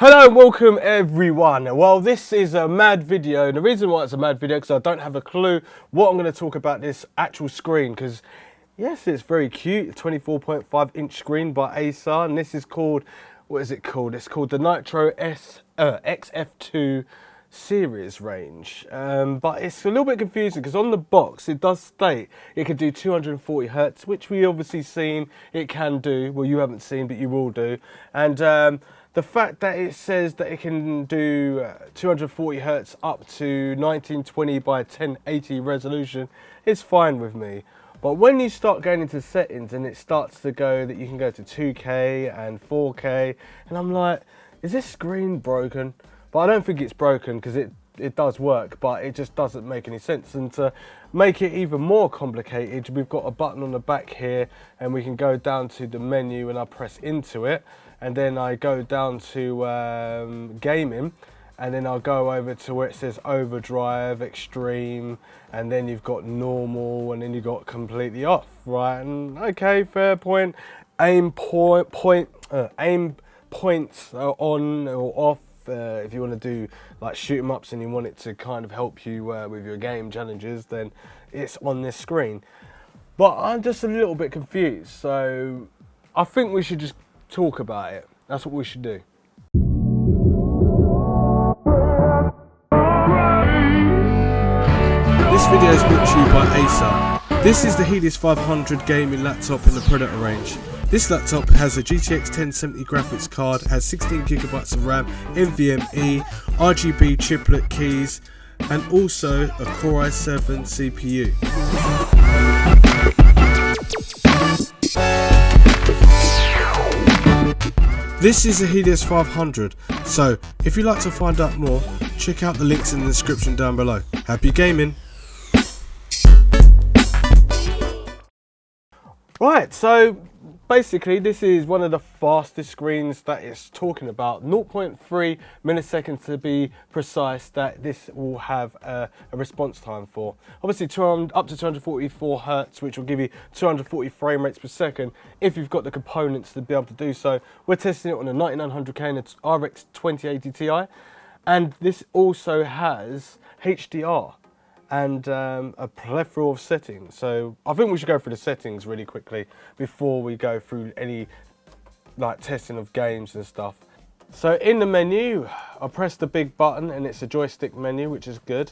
Hello and welcome everyone. Well, this is a mad video, and the reason why it's a mad video because I don't have a clue what I'm going to talk about this actual screen, because yes, it's very cute, a 24.5 inch screen by Acer, and this is called, what is it called? It's called the Nitro XF2 series range, but it's a little bit confusing because on the box it does state it can do 240 hertz, which we obviously seen it can do. Well, you haven't seen, but you will do. And the fact that it says that it can do 240 hertz up to 1920 by 1080 resolution is fine with me. But when you start going into settings and it starts to go that you can go to 2K and 4K, and I'm like, is this screen broken? But I don't think it's broken because it does work, but it just doesn't make any sense. And to make it even more complicated, we've got a button on the back here, and we can go down to the menu and I press into it, and then I go down to gaming, and then I'll go over to where it says overdrive, extreme, and then you've got normal, and then you've got completely off, right? And okay, fair point. Aim points on or off. If you want to do like shoot 'em ups and you want it to kind of help you with your game challenges, then it's on this screen. But I'm just a little bit confused, so I think we should just talk about it. That's what we should do. This video is brought to you by Acer. This is the Helios 500 gaming laptop in the Predator range. This laptop has a GTX 1070 graphics card, has 16GB of RAM, NVMe, RGB chiplet keys, and also a Core i7 CPU. This is a Helios 500, so if you'd like to find out more, check out the links in the description down below. Happy gaming! Right, so basically this is one of the fastest screens that it's talking about, 0.3 milliseconds to be precise, that this will have a response time for. Obviously up to 244 hertz, which will give you 240 frame rates per second if you've got the components to be able to do so. We're testing it on a 9900K and its RX 2080 Ti, and this also has HDR and a plethora of settings. So I think we should go through the settings really quickly before we go through any like testing of games and stuff. So in the menu, I press the big button and it's a joystick menu, which is good.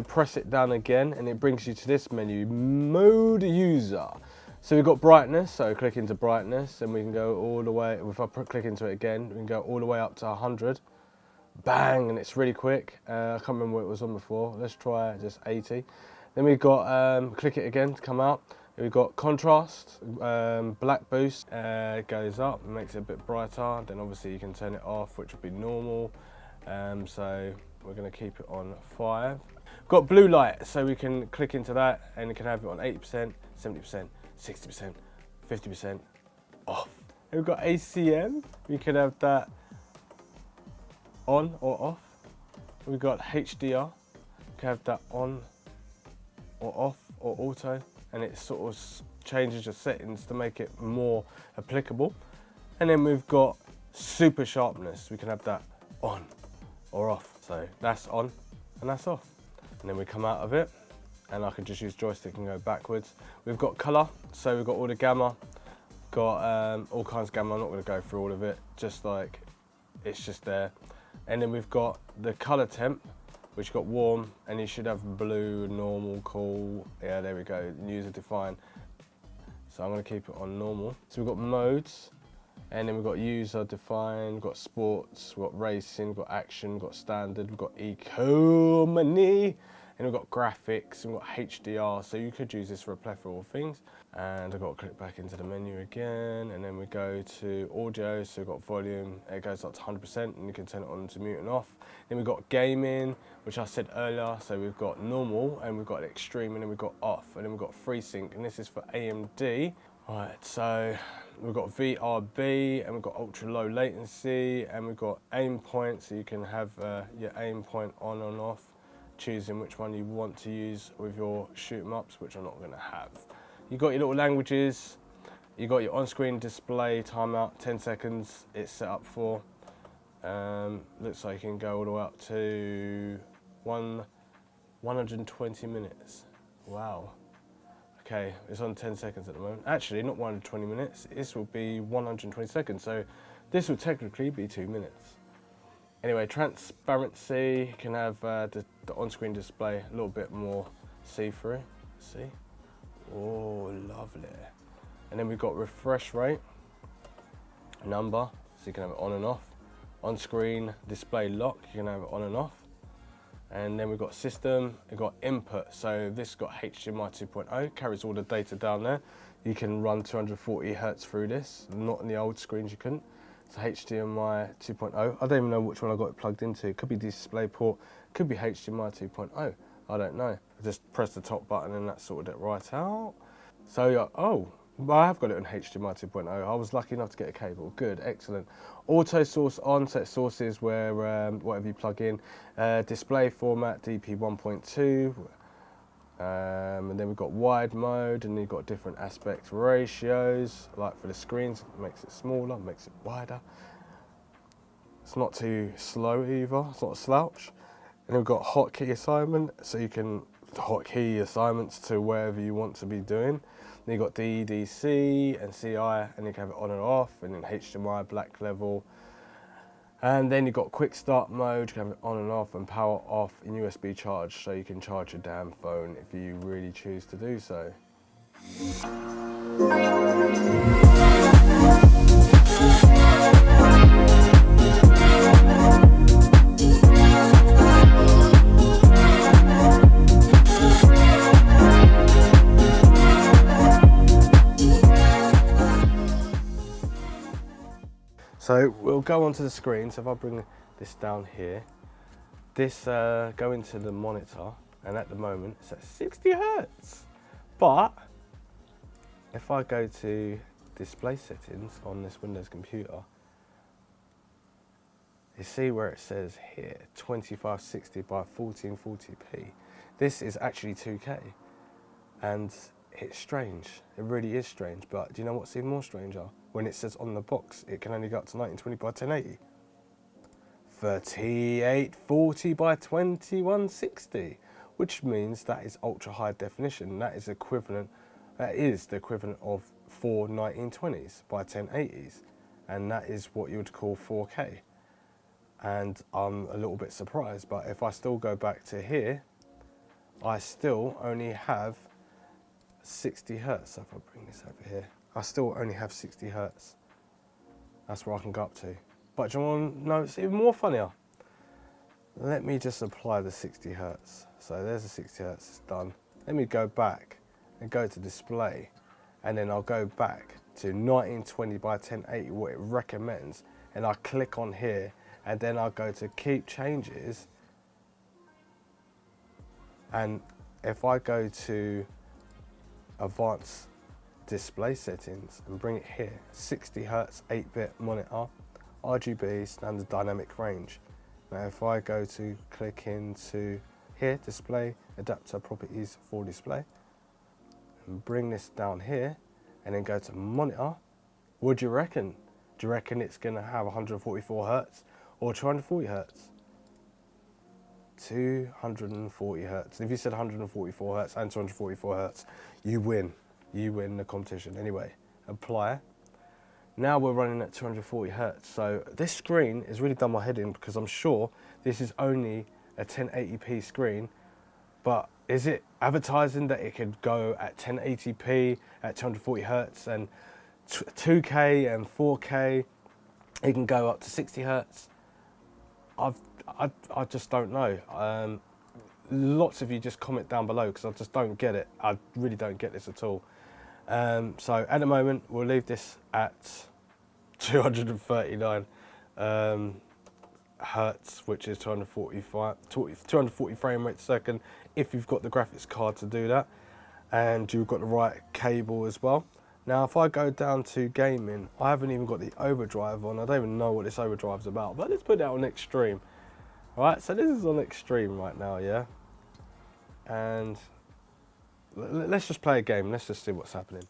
Press it down again and it brings you to this menu, mode user. So we've got brightness, so click into brightness and we can go all the way, if I click into it again, we can go all the way up to 100. Bang, and it's really quick. I can't remember what it was on before. Let's try just 80. Then we've got click it again to come out. Then we've got contrast, black boost. It goes up and makes it a bit brighter. Then obviously you can turn it off, which would be normal. So we're going to keep it on 5. We've got blue light, so we can click into that and you can have it on 80%, 70%, 60%, 50% off. And we've got ACM. We can have that on or off. We've got HDR, you can have that on or off or auto, and it sort of changes your settings to make it more applicable. And then we've got super sharpness, we can have that on or off. So that's on and that's off. And then we come out of it and I can just use joystick and go backwards. We've got color, so we've got all the gamma, got all kinds of gamma. I'm not going to go through all of it, just like it's just there. And then we've got the color temp, which got warm, and you should have blue, normal, cool. Yeah, there we go, user define. So I'm gonna keep it on normal. So we've got modes, and then we've got user define, we've got sports, we've got racing, we've got action, we've got standard, we've got economy, and we've got graphics, and we've got HDR. So you could use this for a plethora of things. And I've got to click back into the menu again, and then we go to audio, so we've got volume, it goes up to 100%, and you can turn it on to mute and off. Then we've got gaming, which I said earlier, so we've got normal, and we've got extreme, and then we've got off, and then we've got FreeSync, and this is for AMD. Right, so we've got VRB, and we've got ultra low latency, and we've got aim point, so you can have your aim point on and off, choosing which one you want to use with your shoot 'em ups, which I'm not going to have. You've got your little languages, you've got your on-screen display timeout, 10 seconds, it's set up for. Looks like you can go all the way up to 120 minutes. Wow. Okay, it's on 10 seconds at the moment. Actually, not 120 minutes, this will be 120 seconds, so this will technically be 2 minutes. Anyway, transparency, you can have the on-screen display a little bit more see-through, see? Oh, lovely. And then we've got refresh rate, number, so you can have it on and off. On-screen display lock, you can have it on and off. And then we've got system, we've got input. So this has got HDMI 2.0, carries all the data down there. You can run 240 Hertz through this, not in the old screens you couldn't. So HDMI 2.0, I don't even know which one I got it plugged into. It could be DisplayPort, could be HDMI 2.0, I don't know. I just pressed the top button and that sorted it right out. So, oh, well, I have got it on HDMI 2.0. I was lucky enough to get a cable. Good, excellent. Auto source on, set sources where whatever you plug in. Display format DP 1.2. And then we've got wide mode, and you've got different aspect ratios. Like for the screens, it makes it smaller, makes it wider. It's not too slow either. It's not a slouch. And then we've got hotkey assignment, so you can hotkey assignments to wherever you want to be doing. Then you've got DDC and CI, and you can have it on and off, and then HDMI, black level. And then you've got quick start mode, you can have it on and off, and power off in USB charge, so you can charge your damn phone if you really choose to do so. So we'll go onto the screen. So if I bring this down here, this go into the monitor, and at the moment it's at 60 Hertz. But if I go to display settings on this Windows computer, you see where it says here 2560 by 1440p. This is actually 2K, and it's strange. It really is strange. But do you know what's even more stranger? When it says on the box, it can only go up to 1920 by 1080. 3840 by 2160, which means that is ultra high definition. That is the equivalent of 4 1920s by 1080s, and that is what you would call 4K. And I'm a little bit surprised, but if I still go back to here, I still only have 60 Hertz. So if I bring this over here, I still only have 60 Hertz. That's where I can go up to. But do you want to know, it's even more funnier. Let me just apply the 60 Hertz. So there's the 60 Hertz, it's done. Let me go back and go to display, and then I'll go back to 1920 by 1080, what it recommends, and I click on here, and then I'll go to keep changes, and if I go to advanced display settings and bring it here, 60 Hertz 8-bit monitor, RGB standard dynamic range. Now if I go to click into here, display adapter properties for display, and bring this down here, and then go to monitor, what do you reckon? Do you reckon it's going to have 144 Hertz or 240 Hertz? 240 Hertz. If you said 144 Hertz and 244 Hertz, you win. You win the competition. Anyway, apply. Now we're running at 240 Hertz. So this screen has really done my head in, because I'm sure this is only a 1080p screen, but is it advertising that it could go at 1080p at 240 Hertz and 2K and 4K? It can go up to 60 Hertz. I just don't know. Lots of you just comment down below, because I just don't get it. I really don't get this at all. So at the moment, we'll leave this at 239 Hertz, which is 240 frame rate per second, if you've got the graphics card to do that, and you've got the right cable as well. Now, if I go down to gaming, I haven't even got the overdrive on. I don't even know what this overdrive's about, but let's put that on extreme. All right, so this is on extreme right now, yeah? And let's just play a game. Let's just see what's happening.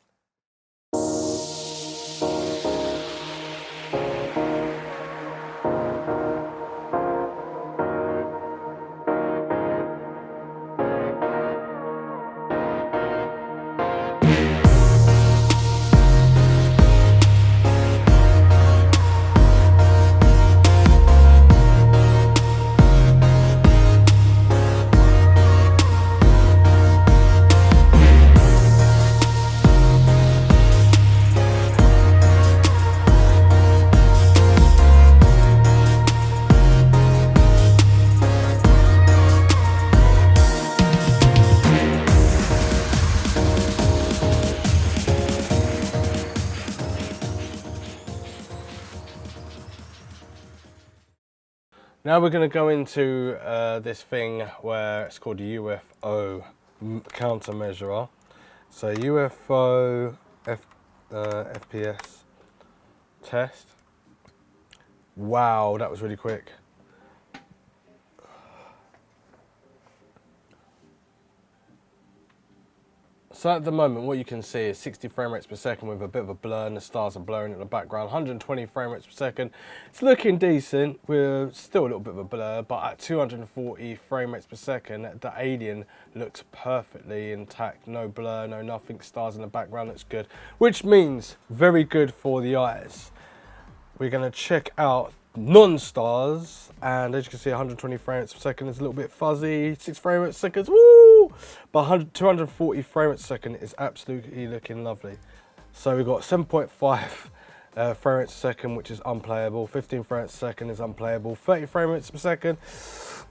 Now we're going to go into this thing where it's called a UFO countermeasurer. So UFO FPS test. Wow, that was really quick. So at the moment, what you can see is 60 frame rates per second with a bit of a blur, and the stars are blurring in the background. 120 frame rates per second. It's looking decent. We're still a little bit of a blur, but at 240 frame rates per second, the alien looks perfectly intact. No blur, no nothing. Stars in the background looks good, which means very good for the eyes. We're going to check out non-stars, and as you can see, 120 frames per second is a little bit fuzzy. 6 frames per second, woo! But 240 frames per second is absolutely looking lovely. So we've got 7.5 frames per second, which is unplayable. 15 frames per second is unplayable. 30 frames per second,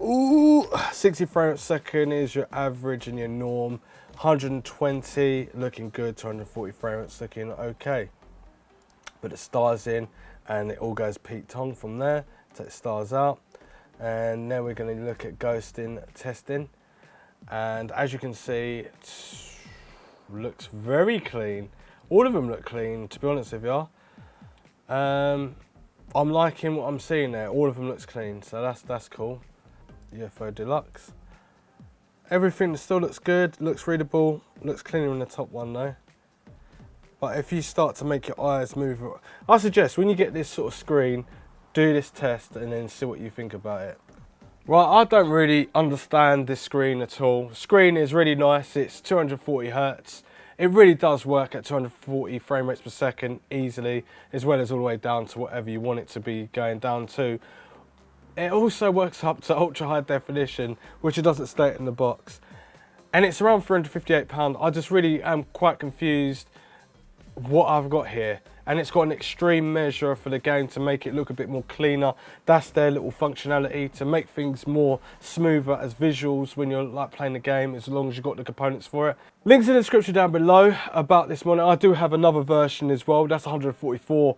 ooh! 60 frames per second is your average and your norm. 120 looking good. 240 frames looking okay. Put the stars in, and it all goes peak tong from there. Take the stars out, and then we're going to look at ghosting testing. And as you can see, it looks very clean. All of them look clean, to be honest with you. I'm liking what I'm seeing there. All of them looks clean, so that's cool. UFO Deluxe. Everything still looks good, looks readable, looks cleaner in the top one though. But if you start to make your eyes move, I suggest when you get this sort of screen, do this test and then see what you think about it. Right, I don't really understand this screen at all. The screen is really nice, it's 240 Hertz. It really does work at 240 frame rates per second easily, as well as all the way down to whatever you want it to be going down to. It also works up to ultra high definition, which it doesn't state in the box. And it's around £358. I just really am quite confused what I've got here, and it's got an extreme measure for the game to make it look a bit more cleaner. That's their little functionality to make things more smoother as visuals when you're like playing the game, as long as you've got the components for it. Links in the description down below about this monitor. I do have another version as well. That's 144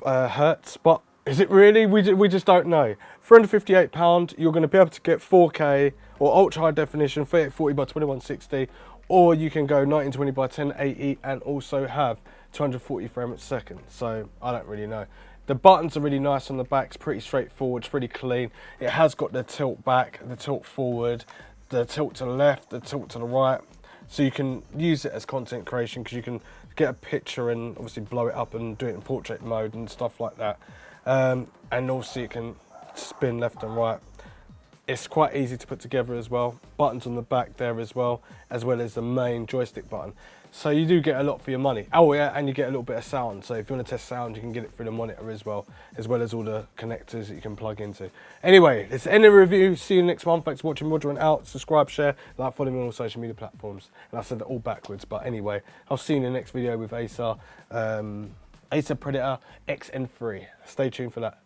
Hertz, but is it really? We just don't know. £358, you're going to be able to get 4K or ultra high definition 3840 by 2160. Or you can go 1920 by 1080 and also have 240 frames per second. So I don't really know. The buttons are really nice on the back. It's pretty straightforward. It's pretty clean. It has got the tilt back, the tilt forward, the tilt to the left, the tilt to the right. So you can use it as content creation because you can get a picture and obviously blow it up and do it in portrait mode and stuff like that. And also you can spin left and right. It's quite easy to put together as well. Buttons on the back there as well as the main joystick button. So you do get a lot for your money. Oh yeah, and you get a little bit of sound. So if you want to test sound, you can get it through the monitor as well as all the connectors that you can plug into. Anyway, let's end the review. See you next month. Thanks for watching. Roger and out. Subscribe, share, like, follow me on all social media platforms. And I said that all backwards, but anyway, I'll see you in the next video with Acer Predator XN3. Stay tuned for that.